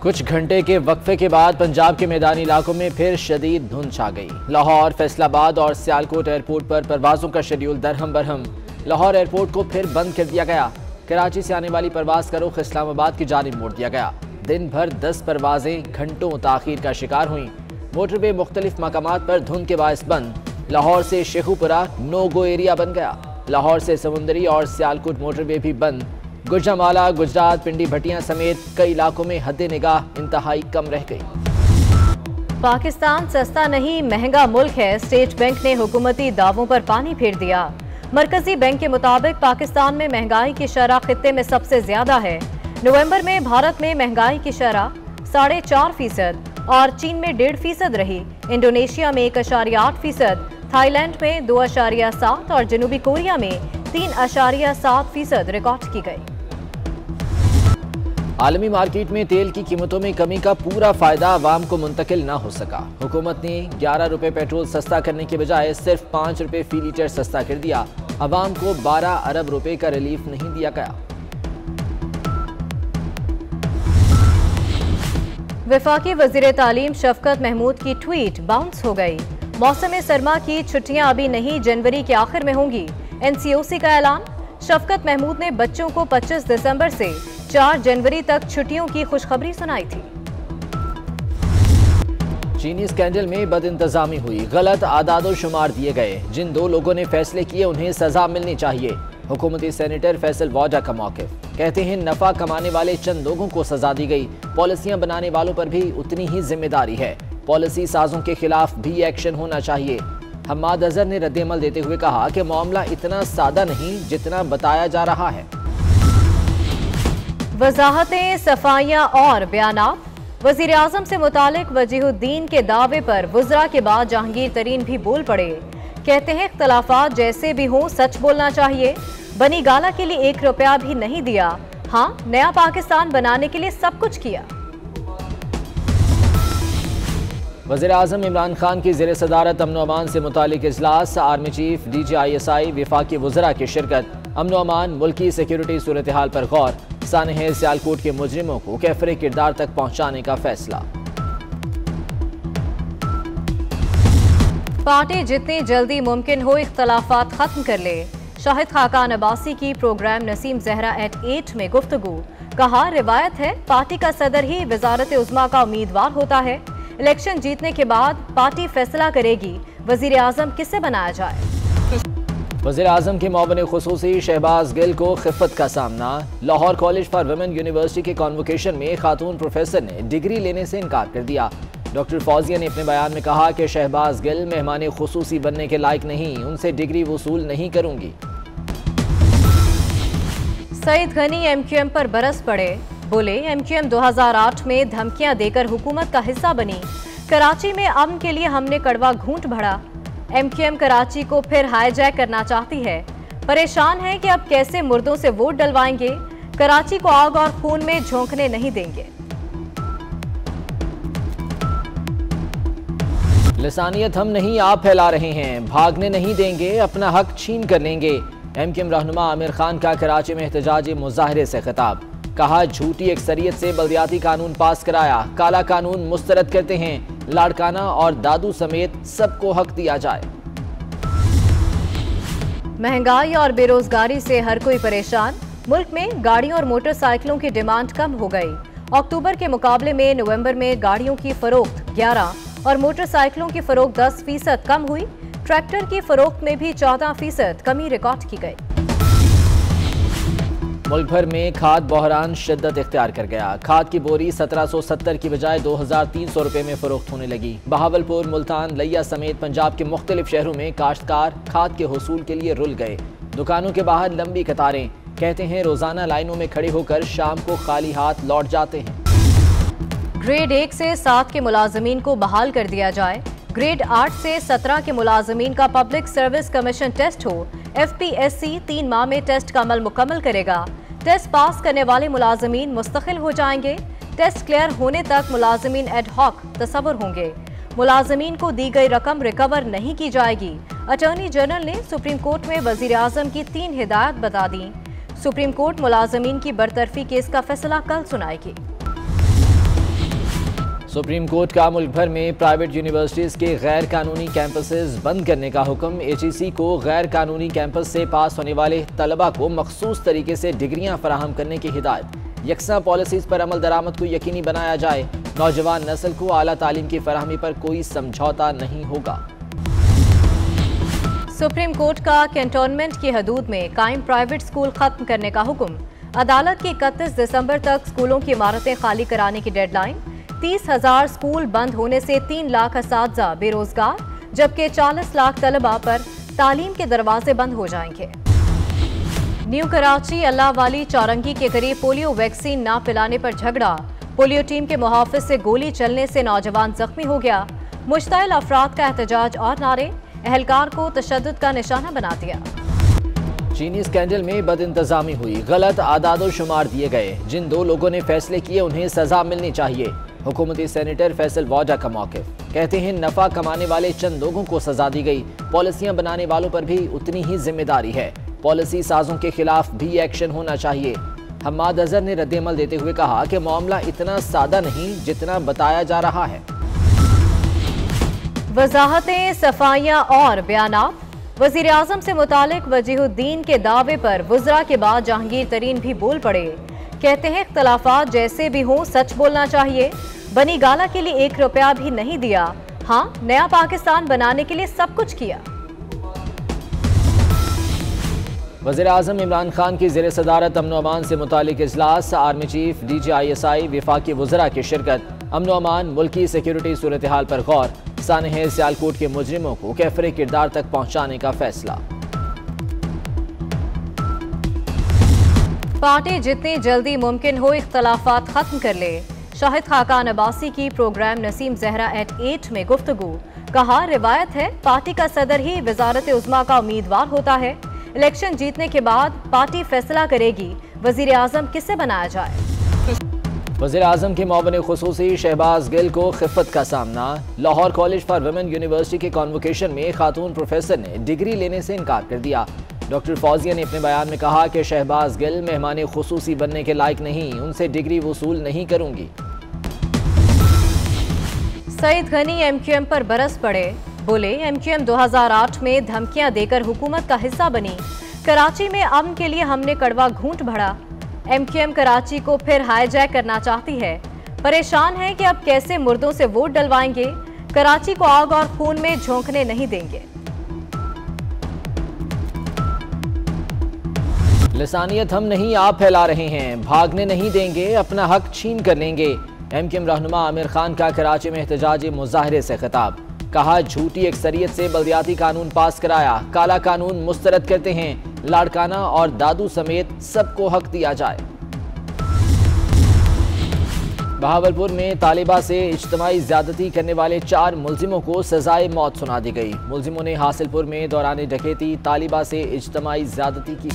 कुछ घंटे के वक्फे के बाद पंजाब के मैदानी इलाकों में फिर शदीद धुंध छा गई। लाहौर, फैसलाबाद और सियालकोट एयरपोर्ट पर परवाजों का शेड्यूल दरहम बरहम। लाहौर एयरपोर्ट को फिर बंद कर दिया गया। कराची से आने वाली परवाज का रुख इस्लामाबाद की जानिब मोड़ दिया गया। दिन भर 10 परवाजें घंटों ताखीर का शिकार हुई। मोटरवे मुख्तलिफ मकामात पर धुंध के बायस बंद। लाहौर से शेखुपुरा नो गो एरिया बन गया। लाहौर से समुंदरी और सियालकोट मोटरवे भी बंद। गुजरामाला, गुजरात, पिंडी भटियां समेत कई इलाकों में हद निगाह इंतहाई कम रह गई। पाकिस्तान सस्ता नहीं महंगा मुल्क है। स्टेट बैंक ने हुकूमती दावों पर पानी फेर दिया। मरकजी बैंक के मुताबिक पाकिस्तान में महंगाई की शरह खित्ते में सबसे ज्यादा है। नवंबर में भारत में महंगाई की शरह 4.5% और चीन में 1.5% रही। इंडोनेशिया में 1.8%, थाईलैंड में 2.7% और जनूबी कोरिया में 3.7% रिकॉर्ड की गई। आलमी मार्केट में तेल की कीमतों में कमी का पूरा फायदा आवाम को मुंतकिल न हो सका। हुकूमत ने 11 रुपए पेट्रोल सस्ता करने के बजाय सिर्फ 5 रुपए फी लीटर सस्ता कर दिया। आवाम को 12 अरब रुपए का रिलीफ नहीं दिया गया। वफाकी वजीर तालीम शफकत महमूद की ट्वीट बाउंस हो गई। मौसम सरमा की छुट्टियां अभी नहीं, जनवरी के आखिर में होंगी। NCOC का ऐलान। शफकत महमूद ने बच्चों को 25 दिसंबर से 4 जनवरी तक छुट्टियों की खुशखबरी सुनाई थी। चीनी स्कैंडल में बदइंतजामी हुई। गलत आदादो शुमार दिए गए। जिन 2 लोगों ने फैसले किए उन्हें सजा मिलनी चाहिए। हुकूमती सेनेटर फैसल वाडा का मौक़िफ़। कहते हैं नफा कमाने वाले चंद लोगों को सजा दी गई। पॉलिसियां बनाने वालों पर भी उतनी ही जिम्मेदारी है। पॉलिसी साजों के खिलाफ भी एक्शन होना चाहिए। हम्माद अजहर ने रद्द-ए-अमल देते हुए कहा कि मामला इतना सादा नहीं जितना बताया जा रहा है। वजाहतें, सफाइयां और बयानात। वजीर आजम से मुतालिक वजीहुद्दीन के दावे पर वज़रा के बाद जहांगीर तरीन भी बोल पड़े। कहते हैं इख्तलाफात जैसे भी हों सच बोलना चाहिए। बनी गाला के लिए 1 रुपया भी नहीं दिया। हाँ, नया पाकिस्तान बनाने के लिए सब कुछ किया। वज़ीर आज़म इमरान खान की ज़ेर सदारत अमन अमान से मुतालिक इजलास। आर्मी चीफ, DGISI, वफाकी वज़रा की शिरकत। अमन अमान, मुल्की सिक्योरिटी सूरत हाल पर गौर। सानहे सियालकोट के मुजरिमों को कैफरे किरदार तक पहुँचाने का फैसला। पार्टी जितनी जल्दी मुमकिन हो इख्तलाफात खत्म कर ले। शाहिद खाकान अब्बासी की प्रोग्राम नसीम ज़हरा @8 में गुफ्तगू। कहा, रिवायत है पार्टी का सदर ही वजारत उज़्मा का उम्मीदवार होता है। इलेक्शन जीतने के बाद पार्टी फैसला करेगी वजीर आजम किसे बनाया जाए। वज़ीर आज़म के मुआविन खुसूसी शहबाज गिल को खिफ़त का सामना। Lahore college for women university के कॉन्वोकेशन में खातून प्रोफेसर ने डिग्री लेने से इनकार कर दिया। डॉक्टर फौजिया ने अपने बयान में कहा कि शहबाज गिल मेहमान खुसूसी बनने के लायक नहीं, उनसे डिग्री वसूल नहीं करूंगी। सईद गनी MQM पर बरस पड़े। बोले, MQM 2008 में धमकियां देकर हुकूमत का हिस्सा बनी। कराची में अमन के लिए हमने कड़वा घूंट भरा। MQM कराची को फिर हाईजैक करना चाहती है। परेशान है कि अब कैसे मुर्दों से वोट डलवाएंगे। कराची को आग और खून में झोंकने नहीं देंगे। लसानियत हम नहीं आप फैला रहे हैं, भागने नहीं देंगे, अपना हक छीन कर लेंगे। MQM रहनुमा आमिर खान का कराची में एहतजाजी मुजाहरे से खिताब। कहा, झूठी अक्सरियत से बल्दियाती कानून पास कराया, काला कानून मुस्तरद करते हैं। लाड़काना और दादू समेत सबको हक दिया जाए। महंगाई और बेरोजगारी से हर कोई परेशान। मुल्क में गाड़ियों और मोटरसाइकिलों की डिमांड कम हो गई। अक्टूबर के मुकाबले में नवंबर में गाड़ियों की फरोख्त 11 और मोटरसाइकिलों की फरोख्त 10% कम हुई। ट्रैक्टर की फरोख्त में भी 14% कमी रिकॉर्ड की गई। मुल्क भर में खाद बहरान शिद्दत इख्तियार कर गया। खाद की बोरी 1770 की बजाय 2300 रुपए में फरोख्त होने लगी। बहावलपुर, मुल्तान, लिया समेत पंजाब के मुख्तलिफ शहरों में काश्तकार खाद के हुसूल के लिए रुल गए। दुकानों के बाहर लंबी कतारें। कहते हैं रोजाना लाइनों में खड़े होकर शाम को खाली हाथ लौट जाते हैं। ग्रेड 1 से 7 के मुलाजमीन को बहाल कर दिया जाए। ग्रेड 8 से 17 के मुलाजमीन का पब्लिक सर्विस कमीशन टेस्ट हो। FPSC 3 माह में टेस्ट का अमल मुकम्मल करेगा। टेस्ट पास करने वाले मुलाजमीन मुस्तकिल हो जाएंगे। टेस्ट क्लियर होने तक मुलाजमीन एड हॉक तसव्वुर होंगे। मुलाजमीन को दी गई रकम रिकवर नहीं की जाएगी। अटॉर्नी जनरल ने सुप्रीम कोर्ट में वजीर आजम की 3 हिदायत बता दी। सुप्रीम कोर्ट मुलाजमीन की बरतरफी केस का फैसला कल सुनाएगी। सुप्रीम कोर्ट का मुल्क भर में प्राइवेट यूनिवर्सिटीज़ के गैर कानूनी कैंपसेस बंद करने का हुक्म। एचईसी को गैर कानूनी कैंपस से पास होने वाले तलबा को मखसूस तरीके से डिग्रियां फराहम करने की हिदायत। यकसा पॉलिसीज पर अमल दरामद को यकीनी बनाया जाए। नौजवान नस्ल को आला तालीम की फराहमी पर कोई समझौता नहीं होगा। सुप्रीम कोर्ट का कैंटोनमेंट की हदूद में कायम प्राइवेट स्कूल खत्म करने का हुक्म। अदालत की 31 दिसंबर तक स्कूलों की इमारतें खाली कराने की डेडलाइन। 30,000 स्कूल बंद होने से 3 लाख असातिज़ा बेरोजगार, जबकि 40 लाख तलबा पर तालीम के दरवाजे बंद हो जाएंगे। न्यू कराची अल्लाह वाली चौरंगी के करीब पोलियो वैक्सीन ना पिलाने पर झगड़ा। पोलियो टीम के मुहाफिज से गोली चलने से नौजवान जख्मी हो गया। मुश्ताइल अफराद का एहतजाज और नारे, एहलकार को तशद्दुद का निशाना बना दिया। चीनी स्कैंडल में बदइंतजामी हुई, गलत आदाद शुमार दिए गए। जिन 2 लोगों ने फैसले किए उन्हें सजा मिलनी चाहिए। हुकूमती सेनेटर फैसल वाडा का मौक़िफ़, कहते हैं नफा कमाने वाले चंद लोगों को सजा दी गई, पॉलिसियां बनाने वालों पर भी उतनी ही जिम्मेदारी है। पॉलिसी साजों के खिलाफ भी एक्शन होना चाहिए। हम्माद अजहर ने रद्द-ए-अमल देते हुए कहा कि मामला इतना सादा नहीं जितना बताया जा रहा है। वजाहतें, सफाइयाँ और बयानात। वज़ीर आज़म से मुतालिक वजीहुद्दीन के दावे पर वज़रा के बाद जहांगीर तरीन भी बोल पड़े। कहते हैं इख्तलाफात जैसे भी हों सच बोलना चाहिए। बनी गाला के लिए 1 रुपया भी नहीं दिया। हाँ, नया पाकिस्तान बनाने के लिए सब कुछ किया। वज़ीर आज़म इमरान खान की ज़ेर सदारत अमन अमान से मुतालिक इजलास। आर्मी चीफ, DGISI, वफाकी वज़रा की शिरकत। अमन अमान, मुल्की सिक्योरिटी सूरत हाल पर गौर। सानहे सियालकोट के मुजरिमों को कैफरे किरदार तक पहुँचाने का फैसला। पार्टी जितनी जल्दी मुमकिन हो इख्तलाफात खत्म कर ले। शाहिद खाकान अब्बासी की प्रोग्राम नसीम ज़हरा @8 में गुफ्तगू। कहा, रिवायत है पार्टी का सदर ही वजारत उज़्मा का उम्मीदवार होता है। इलेक्शन जीतने के बाद पार्टी फैसला करेगी वजीर आज़म किसे बनाया जाए। वज़ीर आज़म के मुआविन खुसूसी शहबाज गिल को खिफ़त का सामना। Lahore college for women university के कॉन्वोकेशन में खातून प्रोफेसर ने डिग्री लेने से इनकार कर दिया। डॉक्टर फौजिया ने अपने बयान में कहा कि शहबाज गिल मेहमान खुसूसी बनने के लायक नहीं, उनसे डिग्री वसूल नहीं करूंगी। सईद गनी MQM पर बरस पड़े। बोले, MQM 2008 में धमकियां देकर हुकूमत का हिस्सा बनी। कराची में अमन के लिए हमने कड़वा घूंट भरा। MQM कराची को फिर हाईजैक करना चाहती है। परेशान है कि अब कैसे मुर्दों से वोट डलवाएंगे। कराची को आग और खून में झोंकने नहीं देंगे। लिसानियत हम नहीं आप फैला रहे हैं, भागने नहीं देंगे, अपना हक छीन कर लेंगे। MQM रहनुमा आमिर खान का कराची में एहतजाजी मुजाहरे से खिताब। कहा, झूठी अक्सरियत से बल्दियाती कानून पास कराया, काला कानून मुस्तरद करते हैं। लाड़काना और दादू समेत सबको हक दिया जाए। बहावलपुर में तालिबा से इज्तमाई ज्यादती करने वाले 4 मुलजिमों को सजाए मौत सुना दी गई। मुलजिमों ने हासिलपुर में दौरान डकैती तालिबा से इज्तमाई ज्यादती की।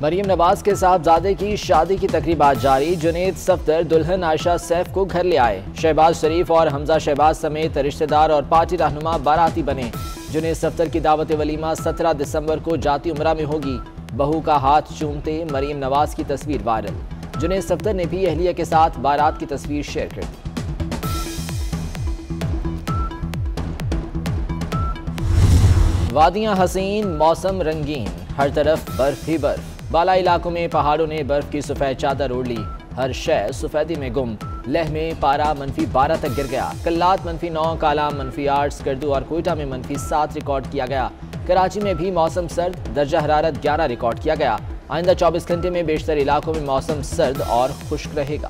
मरीम नवाज के साहबजादे की शादी की तकरीबात जारी। जुनेद सफदर दुल्हन आयशा सैफ को घर ले आए। शहबाज शरीफ और हमजा शहबाज समेत रिश्तेदार और पार्टी रहनुमा बाराती बने। जुनेद सफदर की दावत वलीमा 17 दिसंबर को जाती उमरा में होगी। बहू का हाथ चूमते मरीम नवाज की तस्वीर वायरल। जुनेद सफदर ने भी अहलिया के साथ बारात की तस्वीर शेयर कर दी। वादियां हसीन, मौसम रंगीन, हर तरफ बर्फ ही बर्फ। बाला इलाकों में पहाड़ों ने बर्फ की सफ़ेद चादर ओढ़ ली। हर शय सफ़ेदी में गुम। लेह में पारा -12 तक गिर गया। कल्लात -9, कालाम -8, स्कर्दू और कोयटा में -7 रिकॉर्ड किया गया। कराची में भी मौसम सर्द, दर्जा हरारत 11 रिकॉर्ड किया गया। आइंदा 24 घंटे में बेशतर इलाकों में मौसम सर्द और खुश्क रहेगा।